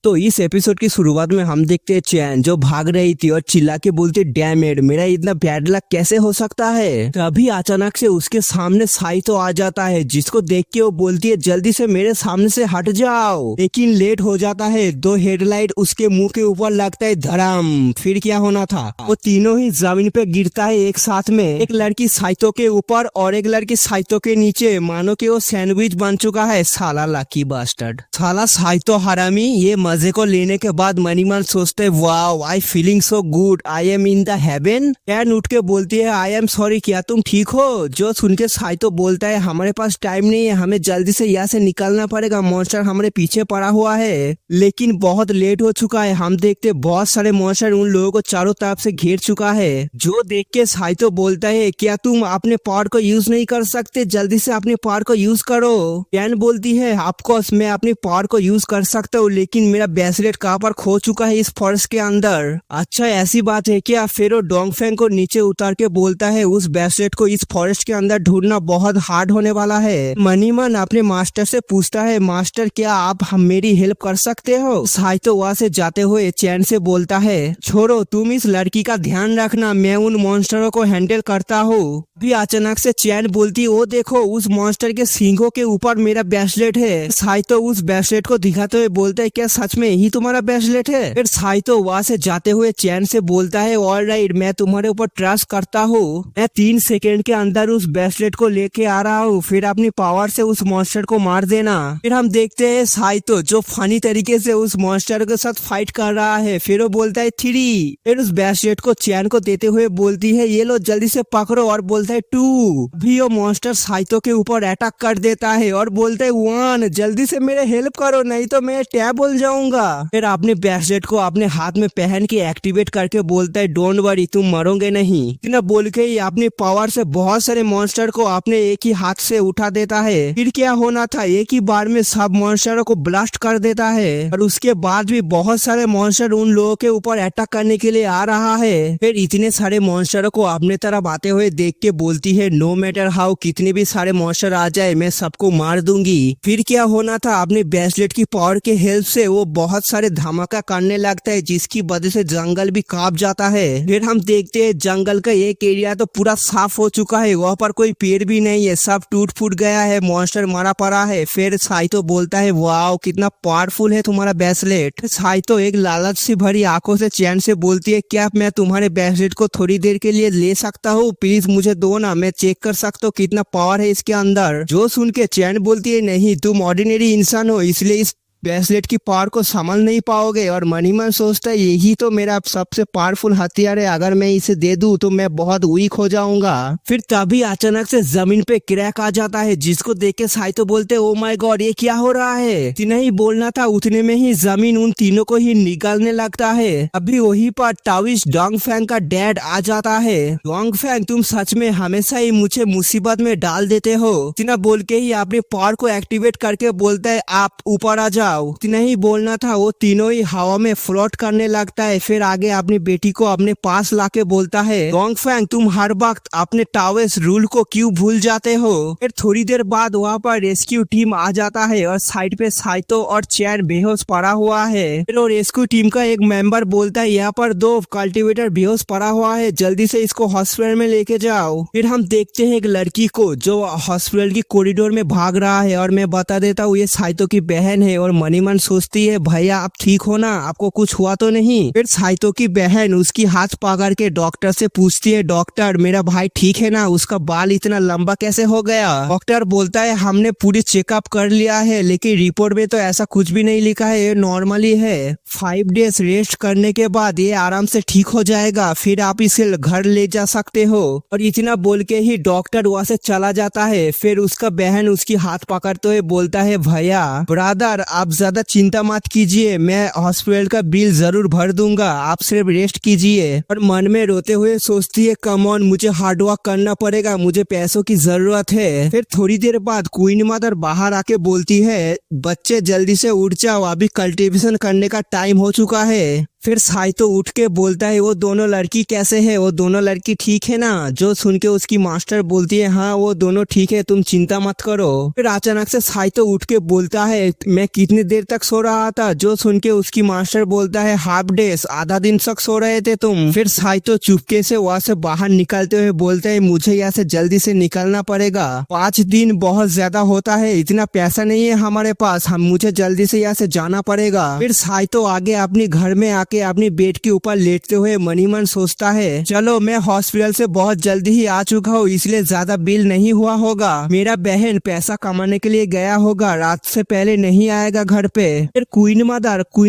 तो इस एपिसोड की शुरुआत में हम देखते हैं चैन जो भाग रही थी और चिल्ला के बोलती डैम इट, मेरा इतना बैड लक कैसे हो सकता है। तभी अचानक से उसके सामने साइतो आ जाता है, जिसको देख के वो बोलती है जल्दी से मेरे सामने से हट जाओ। लेकिन लेट हो जाता है, दो हेडलाइट उसके मुंह के ऊपर लगता है धड़ाम। फिर क्या होना था, वो तीनों ही जमीन पे गिरता है एक साथ में, एक लड़की साइतो के ऊपर और एक लड़की साइतो के नीचे, मानो कि वो सैंडविच बन चुका है। साला लकी बास्टर्ड, साला साइतो हरामी। ये मजे को लेने के बाद मनीमान सोचते wow I feeling so good, I am in the haven. Can उठ के बोलती है आई एम सॉरी, क्या तुम ठीक हो? जो सुन के साइतो बोलता है हमारे पास टाइम नहीं है, हमें जल्दी से यहाँ से निकलना पड़ेगा, मॉन्स्टर हमारे पीछे पड़ा हुआ है। लेकिन बहुत लेट हो चुका है, हम देखते बहुत सारे मॉन्स्टर उन लोगों को चारों तरफ से घेर चुका है। जो देख के साइतो बोलता है क्या तुम अपने पावर को यूज नहीं कर सकते, जल्दी से अपने पावर को यूज करो। कैन बोलती है ऑफकोर्स मैं अपनी पावर को यूज कर सकता हूँ, लेकिन मेरा ब्रेसलेट कहाँ पर खो चुका है इस फॉरेस्ट के अंदर। अच्छा ऐसी बात है क्या? फिर वो डोंगफेंग को नीचे उतार के बोलता है उस ब्रेसलेट को इस फॉरेस्ट के अंदर ढूंढना बहुत हार्ड होने वाला है। मनीमन अपने मास्टर से पूछता है मास्टर क्या आप मेरी हेल्प कर सकते हो? साइतो वहां से जाते हुए चैन से बोलता है छोड़ो तुम इस लड़की का ध्यान रखना, मैं उन मॉन्स्टरों को हैंडल करता हूँ। भी अचानक से चैन बोलती ओ देखो उस मॉन्स्टर के सींगों के ऊपर मेरा ब्रेसलेट है। साइतो उस ब्रेसलेट को दिखाते हुए बोलता है क्या सच में यही तुम्हारा ब्रेसलेट है? फिर साइतो वहां से जाते हुए चैन से बोलता है ऑलराइट मैं तुम्हारे ऊपर ट्रस्ट करता हूँ, मैं 3 सेकेंड के अंदर उस ब्रेसलेट को लेके आ रहा हूँ, फिर अपनी पावर से उस मॉन्स्टर को मार देना। फिर हम देखते हैं साइतो जो फनी तरीके से उस मॉन्स्टर के साथ फाइट कर रहा है। फिर वो बोलता है 3। फिर उस ब्रेसलेट को चैन को देते हुए बोलती है ये लो जल्दी से पकड़ो, और बोलता है 2। भी वो मॉन्स्टर साइतो के ऊपर अटैक कर देता है और बोलते है 1, जल्दी से मेरे हेल्प करो नहीं तो मैं टैब बोल जाऊंगा। फिर अपने ब्रेसलेट को अपने हाथ में पहन के एक्टिवेट करके बोलता है डोंट वरी तुम मरोगे नहीं। इतना बोल के ही अपनी पावर से बहुत सारे मॉन्स्टर को अपने एक ही हाथ से उठा देता है। फिर क्या होना था, एक ही बार में सब मॉन्स्टरों को ब्लास्ट कर देता है और उसके बाद भी बहुत सारे मॉन्स्टर उन लोगों के ऊपर अटैक करने के लिए आ रहा है। फिर इतने सारे मॉन्स्टरों को अपने तरफ आते हुए देख के बोलती है नो मैटर हाउ कितने भी सारे मॉन्स्टर आ जाए मैं सबको मार दूंगी। फिर क्या होना था, अपने ब्रेसलेट की पावर के हेल्प से वो बहुत सारे धमाका करने लगता है जिसकी वजह से जंगल भी कांप जाता है। फिर हम देखते हैं जंगल का एक एरिया तो पूरा साफ हो चुका है, वहाँ पर कोई पेड़ भी नहीं है, सब टूट फूट गया है, मॉन्स्टर मारा पड़ा है। फिर साइतो बोलता है वाओ कितना पावरफुल है तुम्हारा ब्रेसलेट। साइतो एक लालच से भरी आंखों से चैन से बोलती है क्या मैं तुम्हारे ब्रेसलेट को थोड़ी देर के लिए ले सकता हूँ, प्लीज मुझे दो ना, मैं चेक कर सकता हूँ कितना पावर है इसके अंदर। जो सुन के चैन बोलती है नहीं तुम ऑर्डिनरी इंसान हो इसलिए इस ब्रेसलेट की पावर को संभाल नहीं पाओगे। और मनीमन सोचता है यही तो मेरा सबसे पावरफुल हथियार है, अगर मैं इसे दे दूं तो मैं बहुत वीक हो जाऊंगा। फिर तभी अचानक से जमीन पे क्रैक आ जाता है, जिसको देख के साइतो बोलते ओ माय गॉड ये क्या हो रहा है। इतना ही बोलना था उतने में ही जमीन उन तीनों को ही निकालने लगता है। अभी वही पर टाविश डोंगफेंग का डैड आ जाता है। डोंगफेंग तुम सच में हमेशा ही मुझे मुसीबत में डाल देते हो। इतना बोल के ही अपने पावर को एक्टिवेट करके बोलता है आप ऊपर आ जाओ। इतना ही बोलना था, वो तीनों ही हवा में फ्लोट करने लगता है। फिर आगे अपनी बेटी को अपने पास लाके बोलता है डोंगफेंग तुम हर वक्त अपने टावेस रूल को क्यों भूल जाते हो। फिर थोड़ी देर बाद वहाँ पर रेस्क्यू टीम आ जाता है और साइड पे साइतो और चैन बेहोश पड़ा हुआ है। फिर वो रेस्क्यू टीम का एक मेंबर बोलता है यहाँ पर 2 कल्टीवेटर बेहोश पड़ा हुआ है, जल्दी से इसको हॉस्पिटल में लेके जाओ। फिर हम देखते हैं एक लड़की को जो हॉस्पिटल की कॉरिडोर में भाग रहा है, और मैं बता देता हूँ ये साइतो की बहन है। और मनीमन सोचती है भैया आप ठीक हो ना, आपको कुछ हुआ तो नहीं। फिर साइतो की बहन उसकी हाथ पकड़ के डॉक्टर से पूछती है डॉक्टर मेरा भाई ठीक है ना, उसका बाल इतना लंबा कैसे हो गया। डॉक्टर बोलता है हमने पूरी चेकअप कर लिया है लेकिन रिपोर्ट में तो ऐसा कुछ भी नहीं लिखा है, ये नॉर्मली है। 5 डेज रेस्ट करने के बाद ये आराम से ठीक हो जाएगा, फिर आप इसे घर ले जा सकते हो। और इतना बोल के ही डॉक्टर वहां से चला जाता है। फिर उसका बहन उसकी हाथ पकड़ते हुए बोलता है भैया ब्रदर आप ज्यादा चिंता मत कीजिए, मैं हॉस्पिटल का बिल जरूर भर दूंगा, आप सिर्फ रेस्ट कीजिए। और मन में रोते हुए सोचती है कम ऑन मुझे हार्डवर्क करना पड़ेगा, मुझे पैसों की जरूरत है। फिर थोड़ी देर बाद क्वीन मदर बाहर आके बोलती है बच्चे जल्दी से उठ जाओ, अभी कल्टीवेशन करने का टाइम हो चुका है। फिर साइतो उठ के बोलता है वो दोनों लड़की कैसे है, वो दोनों लड़की ठीक है ना। जो सुन के उसकी मास्टर बोलती है हाँ वो दोनों ठीक है, तुम चिंता मत करो। फिर अचानक से साइतो उठ के बोलता है मैं कितनी देर तक सो रहा था। जो सुन के उसकी मास्टर बोलता है हाफ डेज, आधा दिन तक सो रहे थे तुम। फिर साइतो चुपके से वहां से बाहर निकलते हुए बोलते है मुझे यहाँ से जल्दी से निकलना पड़ेगा, 5 दिन बहुत ज्यादा होता है, इतना पैसा नहीं है हमारे पास, मुझे जल्दी से यहाँ से जाना पड़ेगा। फिर साइतो आगे अपनी घर में आके अपनी बेड के ऊपर लेटते हुए मनी मन सोचता है चलो मैं हॉस्पिटल से बहुत जल्दी ही आ चुका हूँ, इसलिए ज्यादा बिल नहीं हुआ होगा। मेरा बहन पैसा कमाने के लिए गया होगा, रात से पहले नहीं आएगा घर पे। फिर क्वीन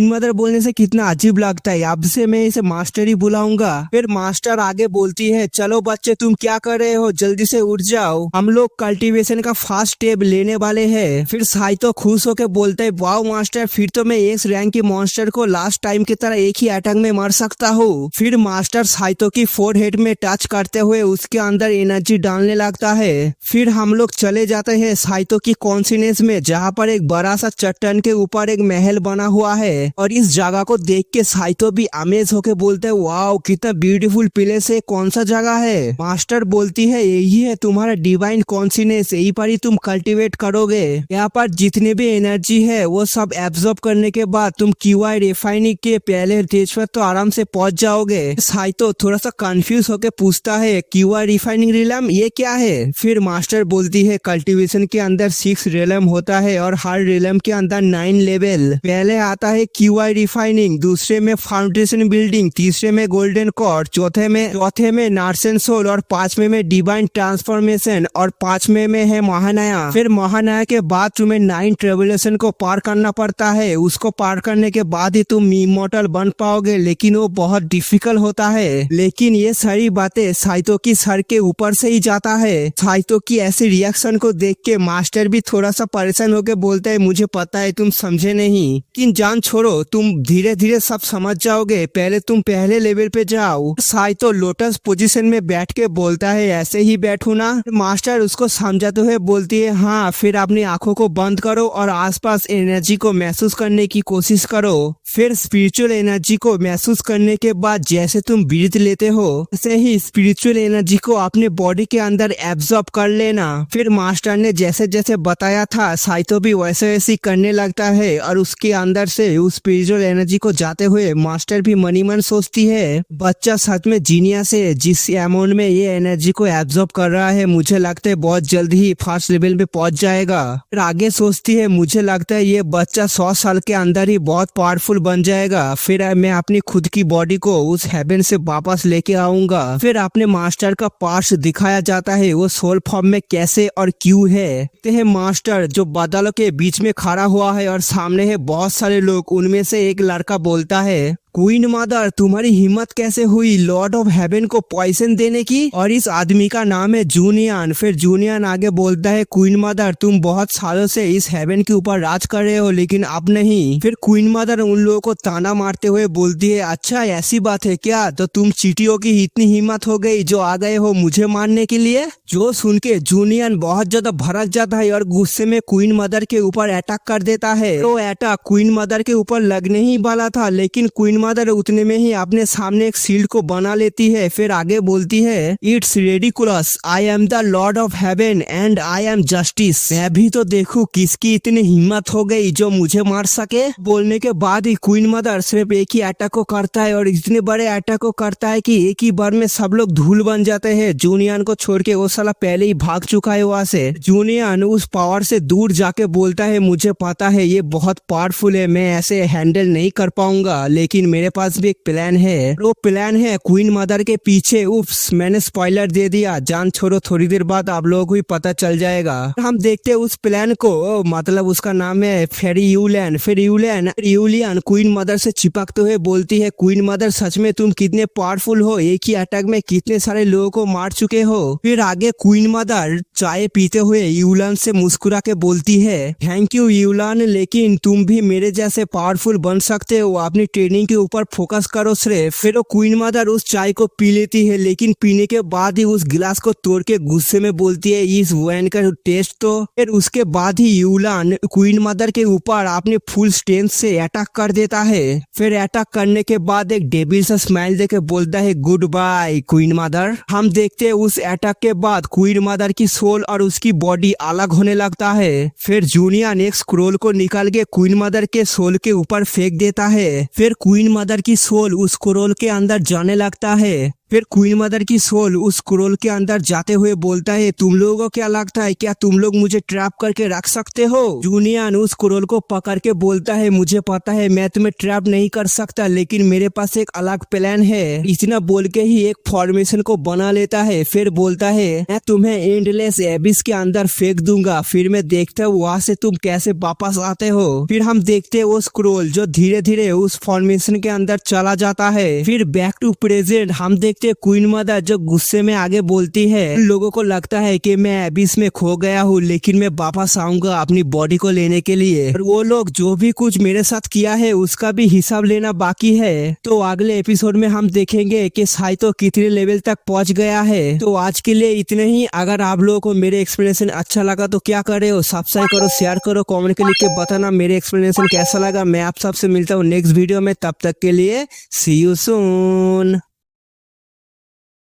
मदर बोलने से कितना अजीब लगता है, अब से मैं इसे मास्टर ही बुलाऊंगा। फिर मास्टर आगे बोलती है चलो बच्चे तुम क्या कर रहे हो, जल्दी से उठ जाओ, हम लोग कल्टीवेशन का फर्स्ट स्टेप लेने वाले हैं। फिर साइतो खुश होकर बोलता है वाओ मास्टर, फिर तो मैं एस रैंक के मॉन्स्टर को लास्ट टाइम की तरह एक ही अटैक में मार सकता हूँ। फिर मास्टर साइतो की फोरहेड में टच करते हुए उसके अंदर एनर्जी डालने लगता है। फिर हम लोग चले जाते हैं साइतो की कॉन्सिनेंस में, जहाँ पर एक बड़ा सा चट्टान के ऊपर एक महल बना हुआ है। और इस जगह को देख के साइतो भी अमेज होके बोलते है वाओ कितना ब्यूटीफुल प्लेस है, कौन सा जगह है। मास्टर बोलती है यही है तुम्हारा डिवाइन कॉन्सिनेंस, यही पर ही तुम कल्टीवेट करोगे। यहाँ पर जितने भी एनर्जी है वो सब एब्जॉर्ब करने के बाद तुम क्यूआई रिफाइनिंग के पहले स्टेज पर तो आराम से पहुंच जाओगे। साइतो थोड़ा सा कंफ्यूज होके पूछता है क्यूआई रिफाइनिंग रिलम ये क्या है। फिर मास्टर बोलती है कल्टीवेशन के अंदर 6 रिलम होता है और हर रिलम के अंदर 9 लेवल। पहले आता है क्यूआई रिफाइनिंग, दूसरे में फाउंडेशन बिल्डिंग, तीसरे में गोल्डन कोर, चौथे में नार्सन सोल और 5वें में डिवाइन ट्रांसफॉर्मेशन और 5वें में है महानाया। फिर महानाया के बाद तुम्हें 9 ट्रेवलेशन को पार करना पड़ता है, उसको पार करने के बाद ही तुम इमॉर्टल बन पाओगे, लेकिन वो बहुत डिफिकल्ट होता है। लेकिन ये सारी बातें साइतो की सर के ऊपर से ही जाता है। साइतो की ऐसी रिएक्शन को देख के मास्टर भी थोड़ा सा परेशान होकर बोलता है मुझे पता है तुम समझे नहीं, लेकिन जान छोड़ो, तुम धीरे धीरे सब समझ जाओगे, पहले तुम पहले लेवल पे जाओ। साइतो लोटस पोजीशन में बैठ के बोलता है ऐसे ही बैठू ना। मास्टर उसको समझाते हुए बोलती है हाँ, फिर अपनी आंखों को बंद करो और आसपास एनर्जी को महसूस करने की कोशिश करो। फिर स्पिरिचुअल एनर्जी को महसूस करने के बाद जैसे तुम ब्रीथ लेते हो वैसे ही स्पिरिचुअल एनर्जी को अपने बॉडी के अंदर एब्जॉर्ब कर लेना। फिर मास्टर ने जैसे जैसे बताया था साइतो भी वैसे वैसे करने लगता है और उसके अंदर से उस स्पिरिचुअल एनर्जी को जाते हुए मास्टर भी मनी मन सोचती है बच्चा सच में जीनियस है, जिस अमाउंट में ये एनर्जी को एब्जॉर्ब कर रहा है मुझे लगता है बहुत जल्दी ही फर्स्ट लेवल पे पहुंच जाएगा। फिर आगे सोचती है मुझे लगता है ये बच्चा 100 साल के अंदर ही बहुत पावरफुल बन जाएगा, फिर मैं अपनी खुद की बॉडी को उस हेवन से वापस लेके आऊंगा। फिर अपने मास्टर का पार्ट्स दिखाया जाता है, वो सोल फॉर्म में कैसे और क्यों है। देखते हैं मास्टर जो बादलों के बीच में खड़ा हुआ है और सामने है बहुत सारे लोग, उनमें से एक लड़का बोलता है क्वीन मदर तुम्हारी हिम्मत कैसे हुई लॉर्ड ऑफ हेवन को पॉइजन देने की, और इस आदमी का नाम है जूनियन। फिर जूनियन आगे बोलता है क्वीन मदर तुम बहुत सालों से इस हेवन के ऊपर राज कर रहे हो लेकिन अब नहीं। फिर क्वीन मदर उन लोगों को ताना मारते हुए बोलती है अच्छा ऐसी बात है क्या, तो तुम चीटियों की इतनी हिम्मत हो गई जो आ गए हो मुझे मारने के लिए। जो सुन के जूनियन बहुत ज्यादा भड़क जाता है और गुस्से में क्वीन मदर के ऊपर अटैक कर देता है। तो अटैक क्वीन मदर के ऊपर लगने ही वाला था, लेकिन क्वीन मदर उतने में ही अपने सामने एक शील्ड को बना लेती है। फिर आगे बोलती है it's ridiculous, I am the Lord of heaven and I am justice. मैं भी तो देखूं किसकी इतनी हिम्मत हो गई जो मुझे मार सके। बोलने के बाद ही क्वीन मदर सिर्फ एक ही अटैक को करता है और इतने बड़े अटैक को करता है कि एक ही बार में सब लोग धूल बन जाते हैं। जूनियन को छोड़ के वो साला पहले ही भाग चुका है वहां से। जूनियन उस पावर से दूर जाके बोलता है मुझे पता है ये बहुत पावरफुल है, मैं ऐसे हैंडल नहीं कर पाऊंगा, लेकिन मेरे पास भी एक प्लान है। वो प्लान है क्वीन मदर के पीछे। उफ्स मैंने स्पॉइलर दे दिया, जान छोड़ो, थोड़ी देर बाद आप लोगों को भी पता चल जाएगा। हम देखते हैं उस प्लान को, मतलब उसका नाम है फेरी यूलियन। फिर यूलियन क्वीन मदर से चिपकते हुए बोलती है क्वीन मदर सच में तुम कितने पावरफुल हो, एक ही अटैक में कितने सारे लोगों को मार चुके हो। फिर आगे क्वीन मदर चाय पीते हुए यूलियन से मुस्कुरा के बोलती है थैंक यू यूलियन, लेकिन तुम भी मेरे जैसे पावरफुल बन सकते हो, अपनी ट्रेनिंग के ऊपर फोकस करो सिर्फ। फिर वो क्वीन मदर उस चाय को पी लेती है, लेकिन पीने के बाद ही उस गिलास को तोड़ के गुस्से में बोलती है इस वाइन का टेस्ट तो। फिर उसके बाद ही यूलान क्वीन मदर के ऊपर अपने फुल स्ट्रेंथ से अटैक कर देता है। फिर अटैक करने के बाद एक डेविल सा स्माइल देके बोलता है गुड बाय क्वीन मदर। हम देखते हैं उस अटैक के बाद क्वीन मदर की सोल और उसकी बॉडी अलग होने लगता है। फिर जूनियर एक स्क्रोल को निकाल के क्वीन मदर के सोल के ऊपर फेंक देता है। फिर क्वीन मदर की सोल उस स्क्रोल के अंदर जाने लगता है। फिर क्वीन मदर की सोल उस स्क्रोल के अंदर जाते हुए बोलता है तुम लोगों को क्या लगता है, क्या तुम लोग मुझे ट्रैप करके रख सकते हो? जूनियर उस स्क्रोल को पकड़ के बोलता है मुझे पता है मैं तुम्हें ट्रैप नहीं कर सकता, लेकिन मेरे पास एक अलग प्लान है। इतना बोल के ही एक फॉर्मेशन को बना लेता है। फिर बोलता है मैं तुम्हें एंडलेस एबिस के अंदर फेंक दूंगा, फिर मैं देखता हूँ वहां से तुम कैसे वापस आते हो। फिर हम देखते हैं वो स्क्रोल जो धीरे धीरे उस फॉर्मेशन के अंदर चला जाता है। फिर बैक टू प्रेजेंट हम देखते क्वीन मदर जो गुस्से में आगे बोलती है लोगों को लगता है कि मैं एबिस में खो गया हूँ, लेकिन मैं वापस आऊंगा अपनी बॉडी को लेने के लिए। और वो लोग जो भी कुछ मेरे साथ किया है उसका भी हिसाब लेना बाकी है। तो अगले एपिसोड में हम देखेंगे कि साइतो कितने लेवल तक पहुंच गया है। तो आज के लिए इतने ही। अगर आप लोगों को मेरे एक्सप्लेनेशन अच्छा लगा तो क्या करे हो, सब्सक्राइब करो, शेयर करो, कमेंट के लिख के बताना मेरे एक्सप्लेनेशन कैसा लगा। मैं आप सबसे मिलता हूँ नेक्स्ट वीडियो में, तब तक के लिए सी यू सून।